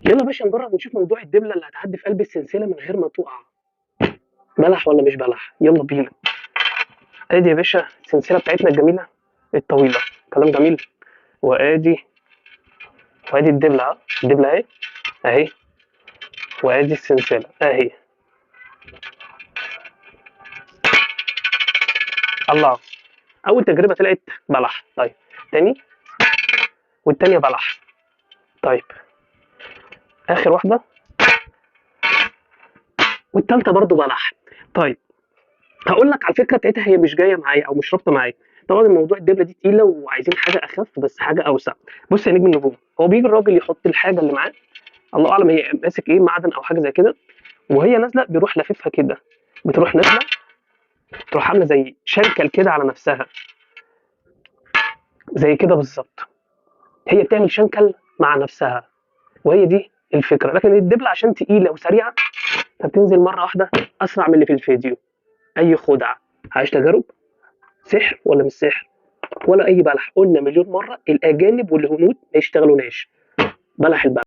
يلا يا باشا نجرب ونشوف موضوع الدبلة اللي هتعدي في قلب السلسلة من غير ما تقع. بلح ولا مش بلح؟ يلا بينا. ادي يا باشا السلسلة بتاعتنا الجميلة الطويلة، كلام جميل. وادي الدبلة اهي، الدبلة اهي اهي، وادي السلسلة اهي. الله، اول تجربة طلعت بلح. طيب تاني، والتانية بلح. طيب اخر واحدة، والتالتة برضو بلح. طيب هقول لك على الفكرة بتاعتها، هي مش جاية معايا او مش رابطة معايا. طبعا الموضوع الدبلة دي تقيلة وعايزين حاجة اخف، بس حاجة اوسع. بص يا نجم النجوم، هو بيجي الراجل يحط الحاجة اللي معاه، الله اعلم هي ماسك ايه، معدن او حاجة زي كده، وهي نازلة بيروح لاففها كده، بتروح نازلة، تروح عاملة زي شنكل كده على نفسها، زي كده بالظبط. هي بتعمل شنكل مع نفسها، وهي دي الفكرة. لكن الدبلة عشان تقيلة وسريعة فبتنزل مرة واحدة أسرع من اللي في الفيديو. أي خدعة، عايش تجارب، سحر ولا مش سحر ولا أي بلح. قلنا مليون مرة الأجانب والهنود ما يشتغلوناش. بلح البلح.